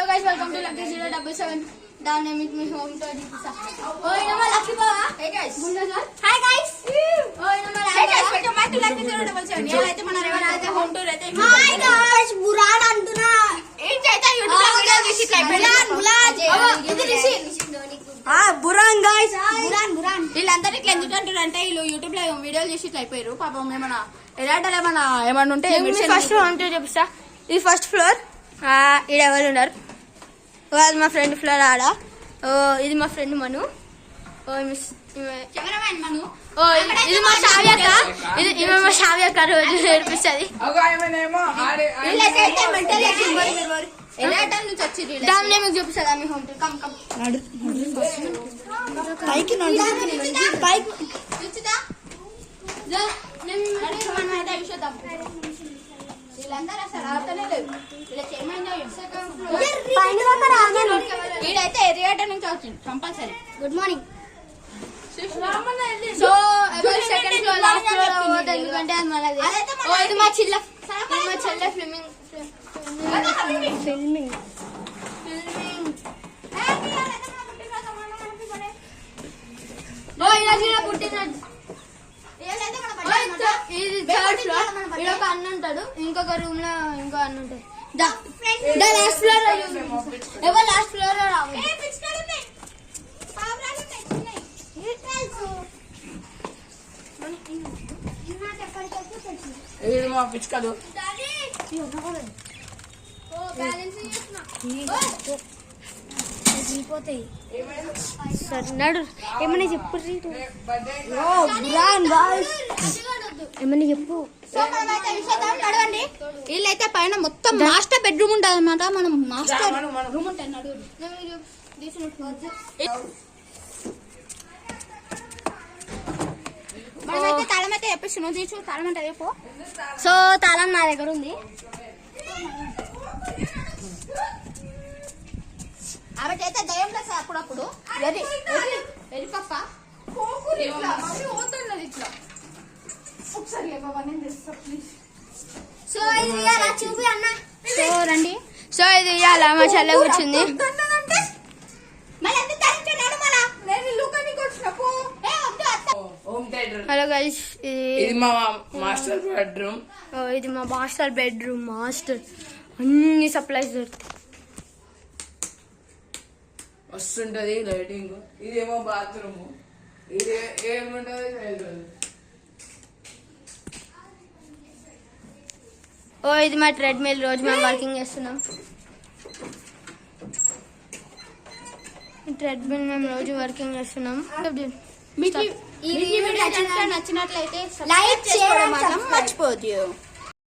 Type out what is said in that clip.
guys, welcome to Lucky 077. Down name is me home to Aditya. Oh, nama Lucky Baba. Hey guys. Hi guys. Oh, nama Lucky. Hey guys, welcome back to Lucky 077. ये लाते मना रेवा लाते home to रहते हैं. Hi guys, बुरान अंतुना. एक जाता YouTube पे video दिखी live. बुरान. इधर दिखी. हाँ बुरान guys. बुरान. వీళ్ళందరికీ ఇట్లా ఎందుకు అంటారంటే వీళ్ళు యూట్యూబ్ లో వీడియోలు చేసి ఇట్లా అయిపోయారు. పాపం ఏమన్నా ఎలాంటి ఏమన్నా ఉంటే ఫస్ట్ హోమ్ టూర్ చూపిస్తా. ఇది ఫస్ట్ ఫ్లోర్. ఈడ ఎవరు ఉన్నారు? అది మా ఫ్రెండ్ ఫ్లోర్ ఆడ. ఇది మా ఫ్రెండ్ మను. ఇది మా శావ్యక్క. ఇది మా శావ్యక్క రోజు నేర్పిస్తుంది. దాన్ని మీకు చూపిస్తుంది మీ హోమ్ టూర్. కమ్ కమ్ పైకి వీళ్ళందరూ అసలు ఆడుతూనే లేవు. వీడైతే ఎర్రిగడ్డ నుంచి వచ్చింది compulsory. Good morning. So second floor last floor అవ్వదు ఎందుకంటే అది మనది. ఇది మా చెల్లె ఫిల్మింగ్. పుట్టినరోజు ఇది థర్డ్ ఫ్లోర్. ఇక్కడ ఒక అన్న ఉంటాడు. ఇంకొక రూమ్ లో ఇంకో అన్న ఉంటాడు. లాస్ట్ ఫ్లోర్ లో ఎవరు లాస్ట్ ఫ్లోర్ లో రావాలి. పిచ్చుకలు నడు ఏమన్నా చెప్పు. ఏమన్నా చెప్పు. నడవండి. వీళ్ళైతే పైన మొత్తం మాస్టర్ బెడ్రూమ్ ఉంటుంది అనమాట. మనం మాస్టర్ రూమ్ ఉంటుంది. నడు మనమైతే తాళం అయితే చెప్పిస్తున్నాం. తీసు తాళం అంటే రేపు. సో తాళం నా దగ్గర ఉంది. ఆవిడైతే దయ్యం ప్లస్ అప్పుడప్పుడు వెరీ పప్ప ఇట్లా. సో ఇది ఇయ్యాలా చూపి అన్న. సో రండి. సో ఇది ఇయ్యాలా మా చెల్లె కూర్చుంది. హలో గైస్, ఇది మా మాస్టర్ బెడ్రూమ్. ఇది మా మాస్టర్ బెడ్రూమ్. మాస్టర్ అన్ని సప్లైస్ దొరుకుతాయి. వస్తుంటది లైటింగ్. ఇదేమో బాత్రూమ్. ఇది ఏముంటది. ఇది మా ట్రెడ్మిల్. రోజు మేము వర్కింగ్ చేస్తున్నాం. ట్రెడ్మిల్ మేము రోజు వర్కింగ్ చేస్తున్నాం. మీకు ఈ వీడియో నచ్చినట్లయితే లైక్ చేయడం మాత్రం మర్చిపోవద్దు.